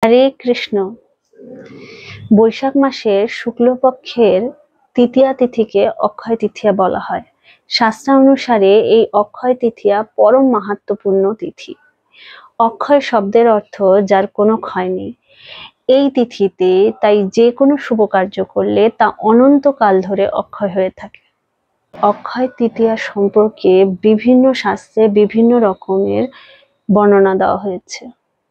হরে কৃষ্ণ। বৈশাখ মাসের শুক্লপক্ষের তৃতীয়া তিথিকে অক্ষয় তৃতীয়া বলা হয়। শাস্ত্রানুসারে এই অক্ষয় তৃতীয়া পরম মাহাত্ম্যপূর্ণ তিথি। অক্ষয় শব্দের অর্থ যার কোনো ক্ষয় নেই। এই তিথিতে তাই যে কোনো শুভ কার্য করলে তা অনন্তকাল ধরে অক্ষয় হয়ে থাকে। অক্ষয় তৃতীয়া সম্পর্কে বিভিন্ন শাস্ত্রে বিভিন্ন রকমের বর্ণনা দেওয়া হয়েছে।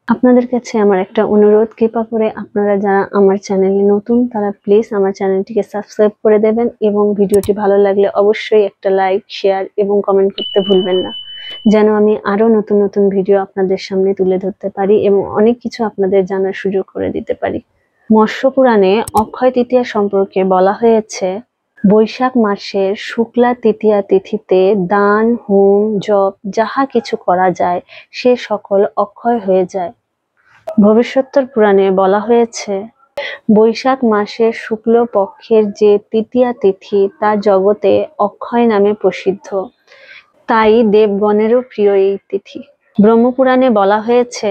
আপনাদের কাছে আমার একটা অনুরোধ, কৃপা করে আপনারা যারা আমার চ্যানেলে নতুন তারা প্লিজ আমার চ্যানেলটিকে সাবস্ক্রাইব করে দেবেন এবং ভিডিওটি ভালো লাগলে অবশ্যই একটা লাইক, শেয়ার এবং কমেন্ট করতে ভুলবেন না, যেন আমি আরো নতুন নতুন ভিডিও আপনাদের সামনে তুলে ধরতে পারি এবং অনেক কিছু আপনাদের জানার সুযোগ করে দিতে পারি। মৎস্য পুরাণে অক্ষয় তৃতীয়া সম্পর্কে বলা হয়েছে, বৈশাখ মাসের শুক্লা তৃতীয়া তিথিতে দান, হোম, জপ যাহা কিছু করা যায় সে সকল অক্ষয় হয়ে যায়। ভবিষ্যোত্তর পুরাণে বলা হয়েছে, বৈশাখ মাসের শুক্ল পক্ষের যে তৃতীয়া তিথি তা জগতে অক্ষয় নামে প্রসিদ্ধ, তাই দেবগণেরও প্রিয় এই তিথি। ব্রহ্মপুরাণে বলা হয়েছে,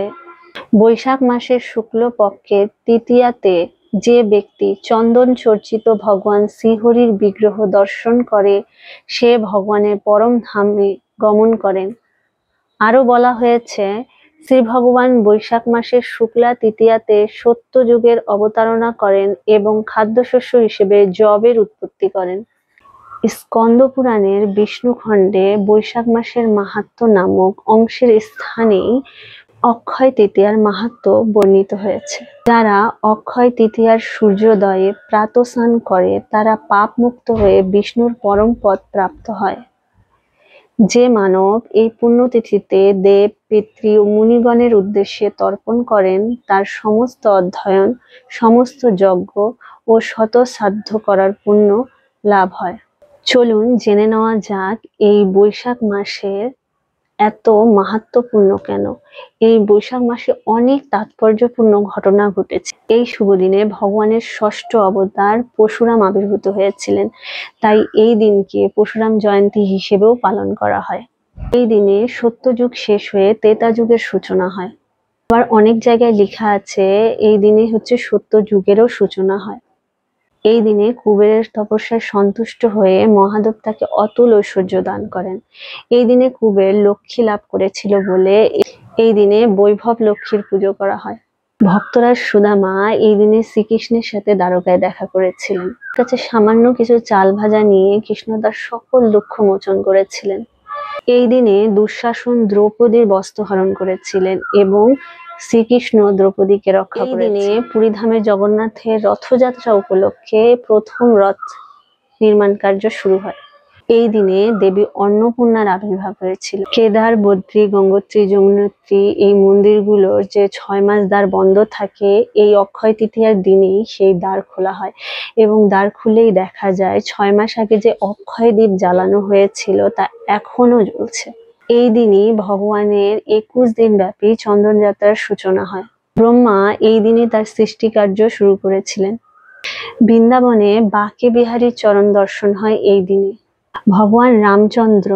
বৈশাখ মাসের শুক্ল পক্ষের তৃতীয়াতে যে ব্যক্তি চন্দন চর্চিত ভগবান শ্রীহরির বিগ্রহ দর্শন করে সে ভগবানের পরম ধামে গমন করেন। আরো বলা হয়েছে, শ্রী ভগবান বৈশাখ মাসের শুক্লা তৃতীয়াতে সত্যযুগের অবতারণা করেন এবং খাদ্যশস্য হিসেবে যবের উৎপত্তি করেন। স্কন্দ পুরাণের বিষ্ণু খণ্ডে বৈশাখ মাসের মাহাত্ম্য নামক অংশের স্থানেই অক্ষয় তৃতীয়ার মাহাত্ম্য বর্ণিত হয়েছে। যারা অক্ষয় তৃতীয়ার সূর্যোদয়ে প্রাতঃস্নান করে তারা পাপ মুক্ত হয়ে বিষ্ণুর পরম পদ প্রাপ্ত হয়। যে মানব এই পুণ্যতিথিতে দেব, পিতৃ ও মুনিগণের উদ্দেশ্যে তর্পণ করেন তার সমস্ত অধ্যয়ন, সমস্ত যজ্ঞ ও শত শ্রাদ্ধ করার পুণ্য লাভ হয়। চলুন জেনে নেওয়া যাক এই বৈশাখ মাসের এত মাহাত্ম্যপূর্ণ কেন। এই বৈশাখ মাসে অনেক তাৎপর্যপূর্ণ ঘটনা ঘটেছে। এই শুভ দিনে ভগবানের ষষ্ঠ অবতার পরশুরাম আবির্ভূত হয়েছিলেন, তাই এই দিনকে পরশুরাম জয়ন্তী হিসেবেও পালন করা হয়। এই দিনে সত্যযুগ শেষ হয়ে ত্রেতা যুগের সূচনা হয়। আবার অনেক জায়গায় লেখা আছে এই দিনে সত্যযুগেরও সূচনা হয়। এই দিনে কুবেরের তপস্যায় সন্তুষ্ট হয়ে মহাদেব তাকে অতুল ঐশ্বর্য দান করেন। এই দিনে কুবের লক্ষ্মী লাভ করেছিল বলে এই দিনে বৈভব লক্ষ্মীর পুজো করা হয়। ভক্তরাজ সুদামা এই দিনে শ্রীকৃষ্ণের সাথে দ্বারকায় দেখা করেছিলেন। কাছে সামান্য কিছু চাল ভাজা নিয়ে কৃষ্ণ তার সকল দুঃখ মোচন করেছিলেন। এই দিনে দুঃশাসন দ্রৌপদীর বস্ত্র হরণ করেছিলেন এবং শ্রীকৃষ্ণ দ্রৌপদীকে রক্ষা করেন। এই দিনে পুরীধামে জগন্নাথের রথযাত্রা উপলক্ষে প্রথম রথ নির্মাণ কার্য শুরু হয়। এই দিনে দেবী অন্নপূর্ণার আবির্ভাব হয়েছিল। কেদার, বদ্রী, গঙ্গোত্রী, যমুনোত্রী এই মন্দিরগুলোর যে 6 মাস দ্বার বন্ধ থাকে, এই অক্ষয় তৃতীয়ার দিনেই সেই দ্বার খোলা হয় এবং দ্বার খুলেই দেখা যায় 6 মাস আগে যে অক্ষয় দ্বীপ জ্বালানো হয়েছিল তা এখনো জ্বলছে। এই দিনই ভগবানের 21 দিন ব্যাপী চন্দন যাত্রার সূচনা হয়। ব্রহ্মা এই দিনে তার সৃষ্টি কার্য শুরু করেছিলেন। বৃন্দাবনে বাঁকে বিহারীর চরণ দর্শন হয় এই দিনে। ভগবান রামচন্দ্র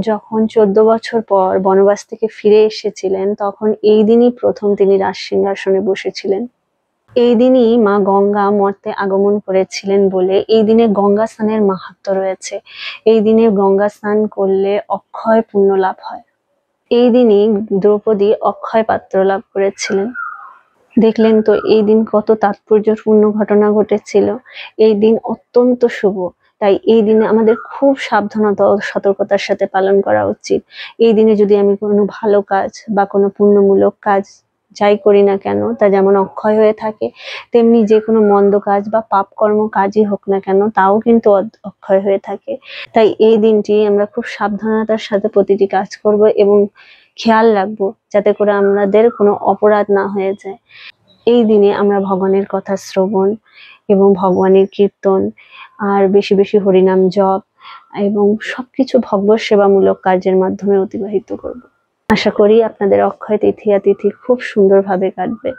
যখন 14 বছর পর বনবাস থেকে ফিরে এসেছিলেন তখন এই দিনই প্রথম তিনি রাজ সিংহাসনে বসেছিলেন। এই দিনই মা গঙ্গা মর্তে আগমন করেছিলেন বলে এই দিনে গঙ্গা স্নানের মাহাত্ম্য রয়েছে। এই দিনে গঙ্গা স্নান করলে অক্ষয় পুণ্য লাভ হয়। এই দিনই দ্রৌপদী অক্ষয় পাত্র লাভ করেছিলেন। দেখলেন তো এই দিন কত তাৎপর্যপূর্ণ ঘটনা ঘটেছিল। এই দিন অত্যন্ত শুভ, তাই এই দিনে আমাদের খুব সাবধানতা ও সতর্কতার সাথে পালন করা উচিত। এই দিনে যদি আমি কোনো ভালো কাজ বা কোনো পুণ্যমূলক কাজ যাই করি না কেন তা যেমন অক্ষয় হয়ে থাকে, তেমনি যে কোনো মন্দ কাজ বা পাপ কর্ম কাজই হোক না কেন তাও কিন্তু অক্ষয় হয়ে থাকে। তাই এই দিনটি আমরা খুব সাবধানতার সাথে প্রতিটি কাজ করব এবং খেয়াল রাখবো যাতে করে আমাদের কোনো অপরাধ না হয়ে যায়। এই দিনে আমরা ভগবানের কথা শ্রবণ এবং ভগবানের কীর্তন আর বেশি বেশি হরিনাম জপ এবং সবকিছু ভগবত সেবামূলক কাজের মাধ্যমে অতিবাহিত করব। আশা করি আপনাদের অক্ষয় তৃতীয়া তিথি খুব সুন্দরভাবে কাটবে।